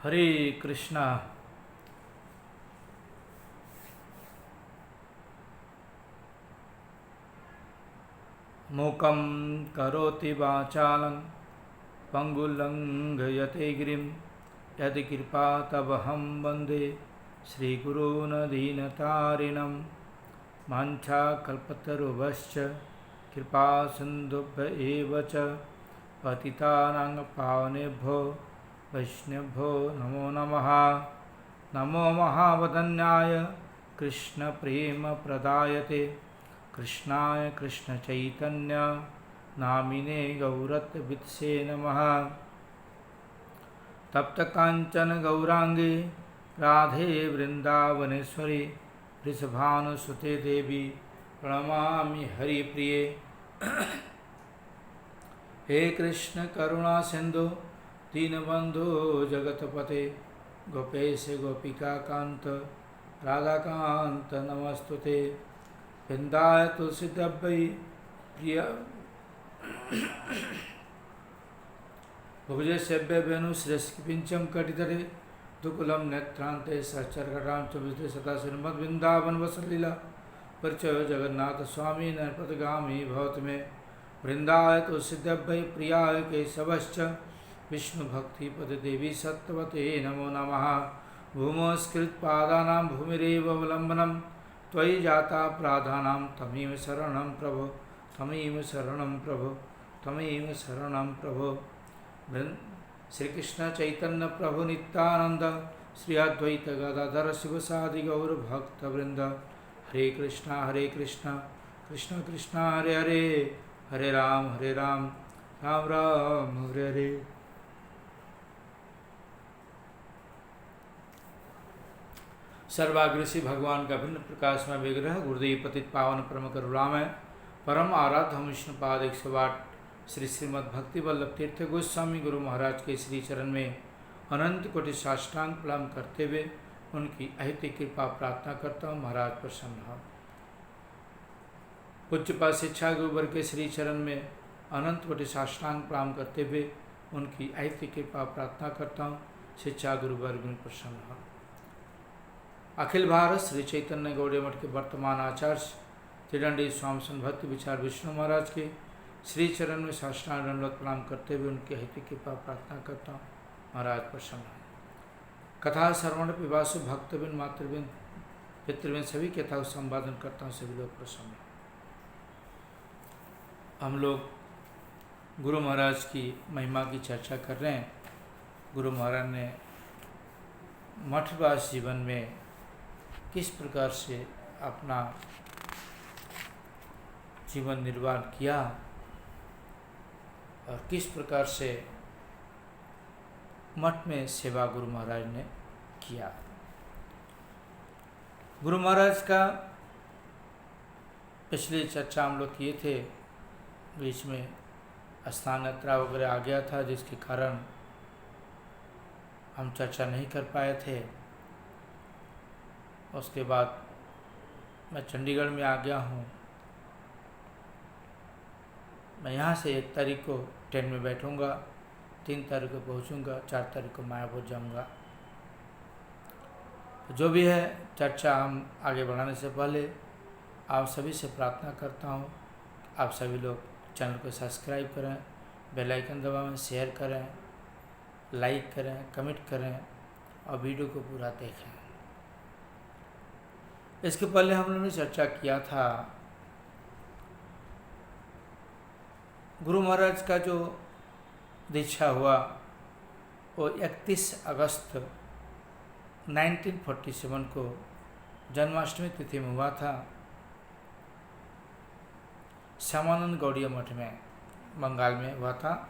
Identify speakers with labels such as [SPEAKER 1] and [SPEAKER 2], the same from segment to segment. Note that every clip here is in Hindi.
[SPEAKER 1] हरे कृष्णा। मूकं करोति वाचालं पंगुलंघयते गिरिं यत्कृपातमहं वन्दे श्रीगुरून् दीनतारिणं। वाञ्छाकल्पतरुभ्यश्च कृपासिन्धुभ्य एव च पतितानां पावनेभ्यो वैष्णवेभ्यो नमो नमः। नमो महावदन्याय कृष्णप्रेमप्रदायते कृष्णाय कृष्णचैतन्य नामिने गौरत्ववित्से नमः। तप्तकाञ्चन गौरांगे राधे वृन्दावनेश्वरी वृषभानुसुते देवी प्रणमामि हरिप्रिये। हे कृष्ण करुणा सिंधु दीनबंधु जगतपते गोपेश गोपिका कांत राधाकांत नमस्तुते। वृंदाय तुलसीदब्बई प्रिय भुजे सेव्य वेणु श्रेष्ठ पिंचम कटितरे दुकुलम नेत्रांते सहचरकटां च विदे सदा श्रीमद्वृंदावन वसलीला परिचय जगन्नाथ स्वामी नरपतगामी भवत में। वृंदाय तुलसीदब्बई प्रियाय केशवश्च विष्णु भक्ति पद देवी सत्वते नमो नमः। भूमस्कृत्पादानां भूमिरेव अवलम्बनम् त्वयि जाता प्राधानां तमेव शरणं प्रभो तमेव शरणं प्रभो तमेव शरणं प्रभो। श्री कृष्ण चैतन्य प्रभु नित्यानंद श्री अद्वैत गदाधर शिवसादि गौर भक्त वृंद। हरे कृष्णा कृष्ण कृष्णा हरे हरे हरे राम राम राम हरे हरे। सर्वाग्रसी भगवान का भिन्न प्रकाश में विग्रह गुरुदेव पतित पावन परम करुणामय परम आराध्य हम विष्णुपाद 108 श्री श्रीमद् भक्ति वल्लभ तीर्थ गोस्वामी गुरु महाराज के श्री चरण में अनंत कोटि साष्टांग प्रणाम करते हुए उनकी अहित कृपा प्रार्थना करता हूँ। महाराज प्रसन्न हो। पूज्यपाद शिक्षा गुरुवर के श्री चरण में अनंत कोटि साष्टांग प्रणाम करते हुए उनकी अहित कृपा प्रार्थना करता हूँ। शिक्षा गुरुवर्ग में प्रसन्न हो। अखिल भारत श्री चैतन्य गौड़ीय मठ के वर्तमान आचार्य त्रिदंडी स्वामी संत भक्ति विचार विष्णु महाराज के श्री चरण में साष्टांग दंडवत प्रणाम करते हुए उनकी हित कृपा प्रार्थना करता हूँ। महाराज प्रसन्न है। कथा श्रवण पिवासु भक्तबिन मातृबिन पितृबिन सभी कथा को संवादन करता हूँ। सभी लोग प्रसन्न हैं। हम लोग गुरु महाराज की महिमा की चर्चा कर रहे हैं। गुरु महाराज ने मठवास जीवन में किस प्रकार से अपना जीवन निर्वाह किया और किस प्रकार से मठ में सेवा गुरु महाराज ने किया। गुरु महाराज का पिछले चर्चा हम लोग किए थे। बीच में स्थान यात्रा वगैरह आ गया था जिसके कारण हम चर्चा नहीं कर पाए थे। उसके बाद मैं चंडीगढ़ में आ गया हूँ। मैं यहाँ से 1 तारीख को ट्रेन में बैठूँगा, 3 तारीख को पहुँचूँगा, 4 तारीख को मायापुर जाऊँगा। जो भी है चर्चा हम आगे बढ़ाने से पहले आप सभी से प्रार्थना करता हूँ आप सभी लोग चैनल को सब्सक्राइब करें, बेल आइकन दबाएं, शेयर करें, लाइक करें, कमेंट करें और वीडियो को पूरा देखें। इसके पहले हम लोगों ने चर्चा किया था गुरु महाराज का जो दीक्षा हुआ वो 31 अगस्त 1947 को जन्माष्टमी तिथि में हुआ था। श्यामानंद गौड़ीय मठ में बंगाल में हुआ था।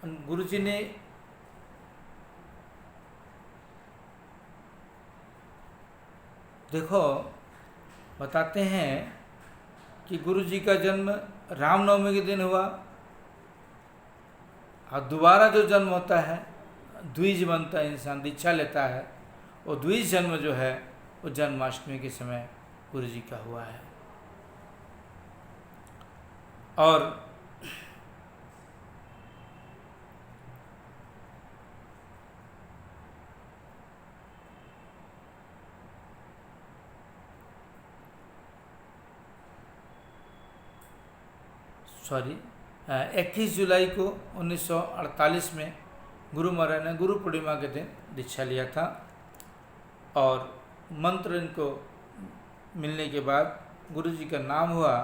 [SPEAKER 1] गुरु जी ने देखो बताते हैं कि गुरु जी का जन्म रामनवमी के दिन हुआ और दोबारा जो जन्म होता है द्विज बनता है, इंसान दीक्षा लेता है, वो द्विज जन्म जो है वो जन्माष्टमी के समय गुरु जी का हुआ है। और 21 जुलाई को 1948 में गुरु महाराज ने गुरु पूर्णिमा के दिन दीक्षा लिया था और मंत्र इनको मिलने के बाद गुरु जी का नाम हुआ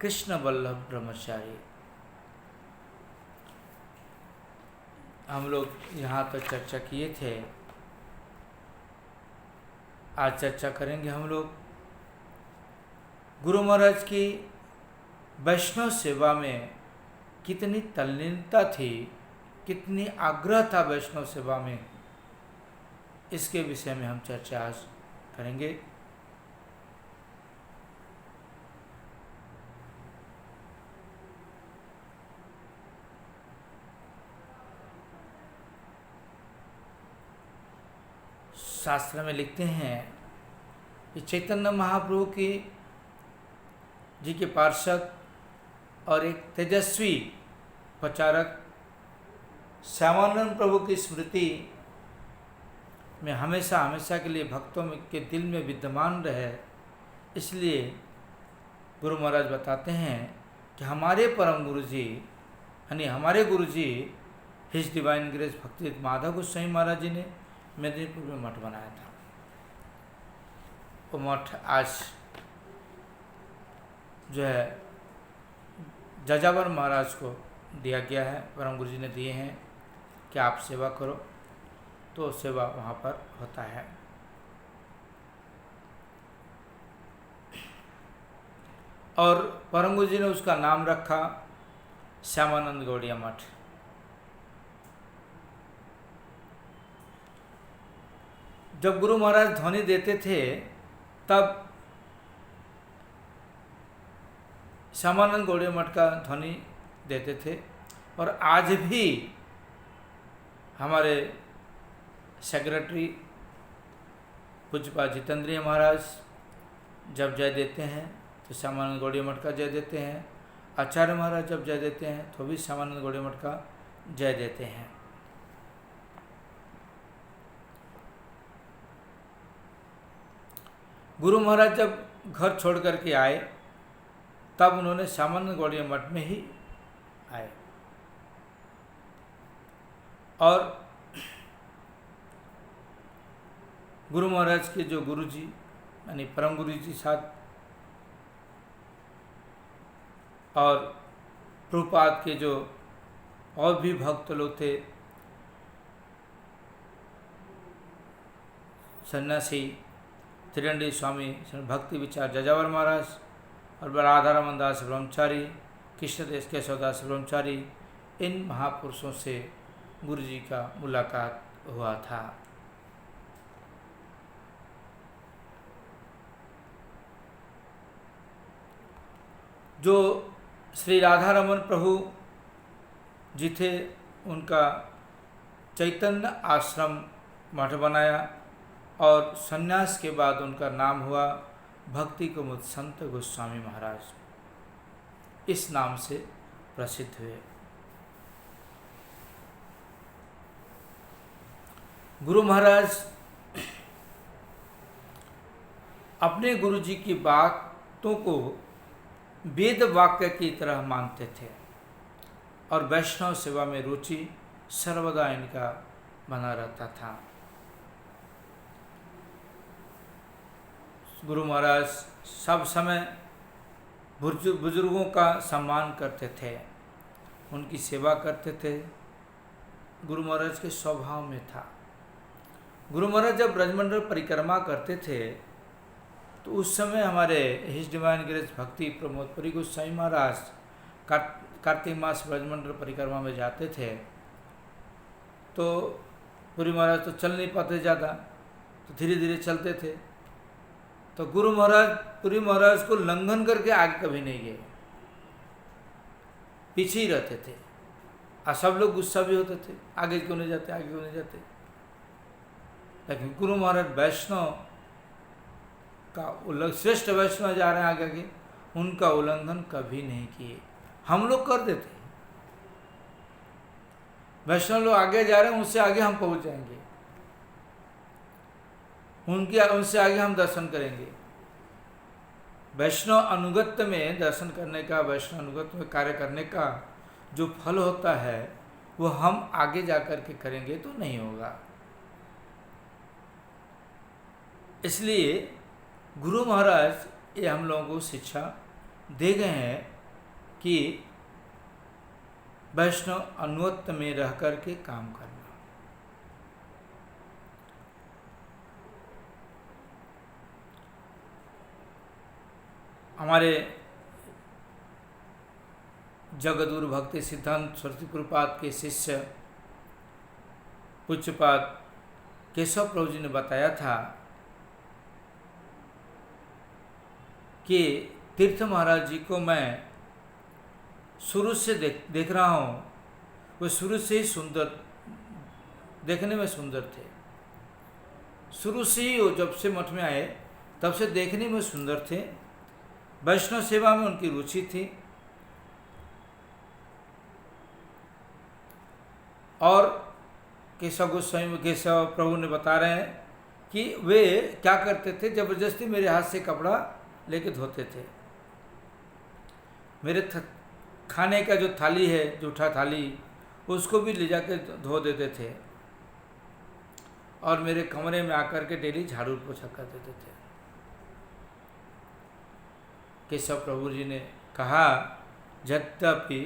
[SPEAKER 1] कृष्ण वल्लभ ब्रह्मचारी। हम लोग यहाँ तक चर्चा किए थे, आज चर्चा करेंगे हम लोग गुरु महाराज की वैष्णव सेवा में कितनी तल्लीनता थी, कितनी आग्रह था वैष्णव सेवा में, इसके विषय में हम चर्चा आज करेंगे। शास्त्र में लिखते हैं कि चैतन्य महाप्रभु की जी के पार्षद और एक तेजस्वी प्रचारक श्यामानंद प्रभु की स्मृति में हमेशा हमेशा के लिए भक्तों के दिल में विद्यमान रहे, इसलिए गुरु महाराज बताते हैं कि हमारे परम गुरु जी यानी हमारे गुरु जी हिज डिवाइन ग्रेस भक्ति माधव गोस्वामी महाराज जी ने मेदिनीपुर में मठ बनाया था। वो मठ आज जो है जजावर महाराज को दिया गया है, परम गुरु जी ने दिए हैं कि आप सेवा करो, तो सेवा वहाँ पर होता है। और परम गुरु जी ने उसका नाम रखा श्यामानंद गौड़िया मठ। जब गुरु महाराज ध्वनि देते थे तब श्यामानंद गौड़िया मठ का ध्वनि देते थे, और आज भी हमारे सेक्रेटरी पूज्यपाद जितेंद्रिय महाराज जब जय देते हैं तो श्यामानंद गौड़िया मठ का जय देते हैं, आचार्य महाराज जब जय देते हैं तो भी श्यामानंद गौड़िया मठ का जय देते हैं। गुरु महाराज जब घर छोड़ करके आए तब उन्होंने श्यामानंद गौड़िया मठ में ही आए, और गुरु महाराज के जो गुरु जी यानी परम गुरु जी साथ और प्रभुपाद के जो और भी भक्त लोग थे, सन्यासी त्रिदंडी स्वामी भक्ति विचार जजावर महाराज और राधारमन दास ब्रह्मचारी, कृष्णदेश केशवदास ब्रह्मचारी, इन महापुरुषों से गुरु जी का मुलाकात हुआ था। जो श्री राधारमन प्रभु जी थे उनका चैतन्य आश्रम मठ बनाया और सन्यास के बाद उनका नाम हुआ भक्ति कुमुद संत गोस्वामी महाराज, इस नाम से प्रसिद्ध हुए। गुरु महाराज अपने गुरु जी की बातों को वेद वाक्य की तरह मानते थे और वैष्णव सेवा में रुचि सर्वदा इनका बना रहता था। गुरु महाराज सब समय बुजुर्गों का सम्मान करते थे, उनकी सेवा करते थे, गुरु महाराज के स्वभाव में था। गुरु महाराज जब ब्रजमंडल परिक्रमा करते थे तो उस समय हमारे हिज डिवाइन ग्रेस भक्ति प्रमोदपुरी गोस्वामी महाराज कार्तिक मास ब्रजमंडल परिक्रमा में जाते थे, तो पुरी महाराज तो चल नहीं पाते ज़्यादा, तो धीरे धीरे चलते थे, तो गुरु महाराज पुरी महाराज को लंघन करके आगे कभी नहीं गए, पीछे ही रहते थे। और सब लोग गुस्सा भी होते थे, आगे क्यों नहीं जाते, आगे क्यों नहीं जाते। लेकिन गुरु महाराज वैष्णव का श्रेष्ठ वैष्णव जा रहे हैं आगे आगे, उनका उल्लंघन कभी नहीं किए। हम लोग कर देते, वैष्णव लोग आगे जा रहे हैं, उनसे आगे हम पहुंच जाएंगे, उनसे आगे हम दर्शन करेंगे। वैष्णव अनुगत्य में दर्शन करने का, वैष्णव अनुगत्य में कार्य करने का जो फल होता है वो हम आगे जाकर के करेंगे तो नहीं होगा। इसलिए गुरु महाराज ये हम लोगों को शिक्षा दे गए हैं कि वैष्णव अनुगत्य में रह कर के काम करना। हमारे जगद्गुरु भक्ति सिद्धांत सरस्वती प्रभुपाद के शिष्य पूज्यपाद केशव प्रभु जी ने बताया था कि तीर्थ महाराज जी को मैं शुरू से देख रहा हूँ, वो शुरू से ही सुंदर, देखने में सुंदर थे। शुरू से ही वो जब से मठ में आए तब से देखने में सुंदर थे। वैष्णव सेवा में उनकी रुचि थी और केशव प्रभु ने बता रहे हैं कि वे क्या करते थे, जबरदस्ती मेरे हाथ से कपड़ा लेके धोते थे। मेरे खाने का जो थाली है, जूठा थाली, उसको भी ले जाके धो देते थे और मेरे कमरे में आकर के डेली झाड़ू पोछा कर देते थे। केशव प्रभु जी ने कहा, यद्यपि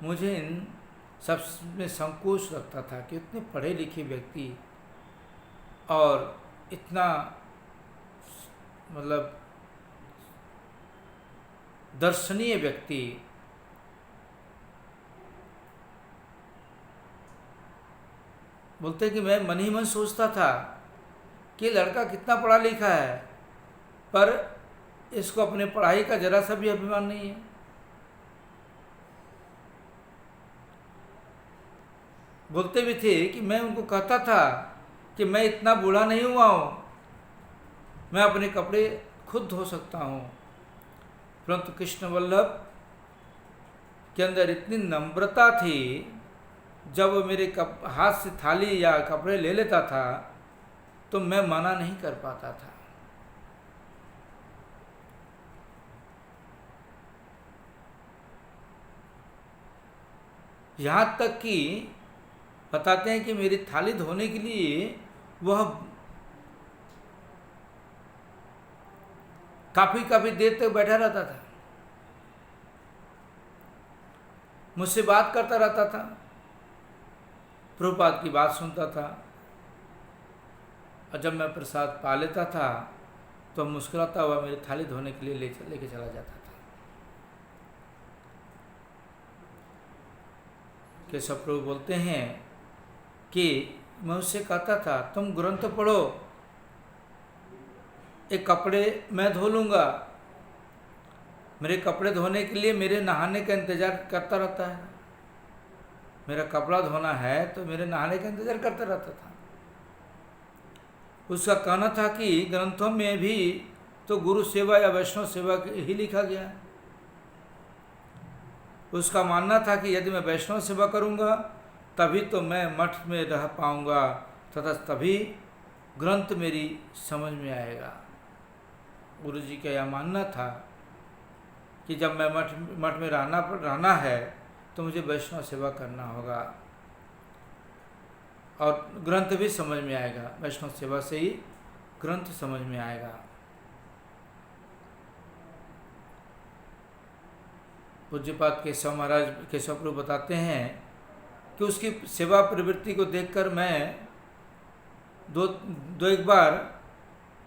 [SPEAKER 1] मुझे इन सब में संकोच लगता था कि इतने पढ़े लिखे व्यक्ति और इतना मतलब दर्शनीय व्यक्ति बोलते कि मैं मन ही मन सोचता था कि लड़का कितना पढ़ा लिखा है पर इसको अपने पढ़ाई का जरा सा भी अभिमान नहीं है। बोलते भी थे कि मैं उनको कहता था कि मैं इतना बूढ़ा नहीं हुआ हूँ, मैं अपने कपड़े खुद धो सकता हूँ, परंतु कृष्ण वल्लभ के अंदर इतनी नम्रता थी, जब वो मेरे हाथ से थाली या कपड़े ले लेता था तो मैं मना नहीं कर पाता था। यहाँ तक कि बताते हैं कि मेरी थाली धोने के लिए वह काफ़ी देर तक बैठा रहता था, मुझसे बात करता रहता था, प्रभुपाद की बात सुनता था और जब मैं प्रसाद पा लेता था तो मुस्कुराता हुआ मेरी थाली धोने के लिए लेके चला जाता था। केशव प्रभु बोलते हैं कि मैं उससे कहता था, तुम ग्रंथ पढ़ो, एक कपड़े मैं धो लूँगा। मेरे कपड़े धोने के लिए मेरे नहाने का इंतज़ार करता रहता है, मेरा कपड़ा धोना है तो मेरे नहाने का इंतज़ार करता रहता था। उसका कहना था कि ग्रंथों में भी तो गुरु सेवा या वैष्णव सेवा ही लिखा गया है। उसका मानना था कि यदि मैं वैष्णव सेवा करूंगा तभी तो मैं मठ में रह पाऊंगा तथा तभी ग्रंथ मेरी समझ में आएगा। गुरु जी का यह मानना था कि जब मैं मठ में रहना है तो मुझे वैष्णव सेवा करना होगा और ग्रंथ भी समझ में आएगा, वैष्णव सेवा से ही ग्रंथ समझ में आएगा। पूज्यपाद केशव प्रभु बताते हैं कि उसकी सेवा प्रवृत्ति को देखकर मैं दो एक बार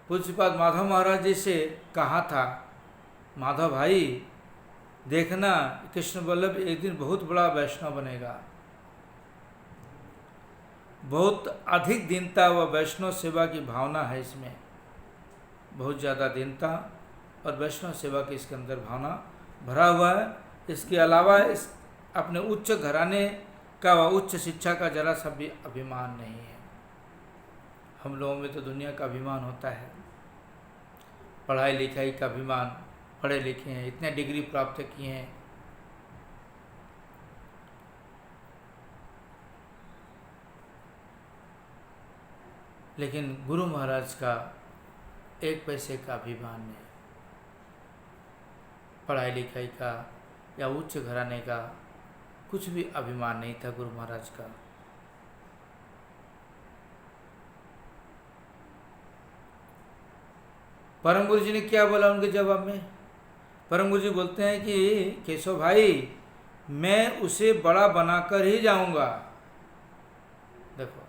[SPEAKER 1] पूज्यपाद माधव महाराज जी से कहा था, माधव भाई देखना कृष्ण वल्लभ एक दिन बहुत बड़ा वैष्णव बनेगा। बहुत अधिक दीनता व वैष्णव सेवा की भावना है इसमें, बहुत ज़्यादा दीनता और वैष्णव सेवा की इसके अंदर भावना भरा हुआ है। इसके अलावा इस अपने उच्च घराने का व उच्च शिक्षा का जरा सा भी अभिमान नहीं है। हम लोगों में तो दुनिया का अभिमान होता है, पढ़ाई लिखाई का अभिमान, पढ़े लिखे हैं, इतने डिग्री प्राप्त किए हैं, लेकिन गुरु महाराज का एक पैसे का अभिमान नहीं। पढ़ाई लिखाई का या उच्च घराने का कुछ भी अभिमान नहीं था गुरु महाराज का। परम गुरु जी ने क्या बोला उनके जवाब में? परम गुरु जी बोलते हैं कि केशव भाई, मैं उसे बड़ा बनाकर ही जाऊंगा। देखो,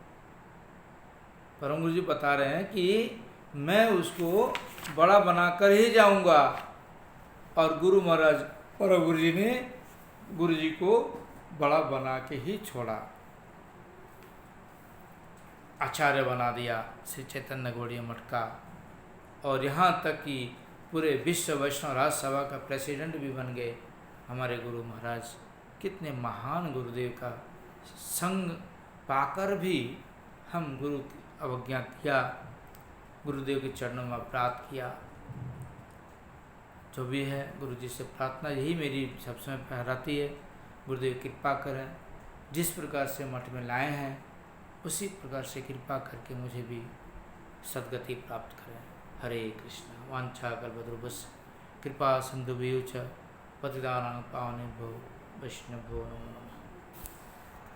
[SPEAKER 1] परम गुरु जी बता रहे हैं कि मैं उसको बड़ा बनाकर ही जाऊंगा। और गुरु महाराज परम गुरु जी ने गुरु जी को बड़ा बना के ही छोड़ा, आचार्य बना दिया श्री चैतन्य गौड़ीय मठ का। और यहाँ तक कि पूरे विश्व वैष्णव राज सभा का प्रेसिडेंट भी बन गए हमारे गुरु महाराज। कितने महान गुरुदेव का संग पाकर भी हम गुरु की अवज्ञा किया, गुरुदेव के चरणों में अपराध किया। जो भी है गुरु जी से प्रार्थना यही मेरी सब समय फहराती है, गुरुदेव कृपा करें, जिस प्रकार से मठ में लाए हैं उसी प्रकार से कृपा करके मुझे भी सद्गति प्राप्त करें। हरे कृष्ण। वांछा कल्पतरुभ्यश्च कृपा सिन्धुभ्यो च पतितानां पावनेभ्यो वैष्णवेभ्यो नमो नमः।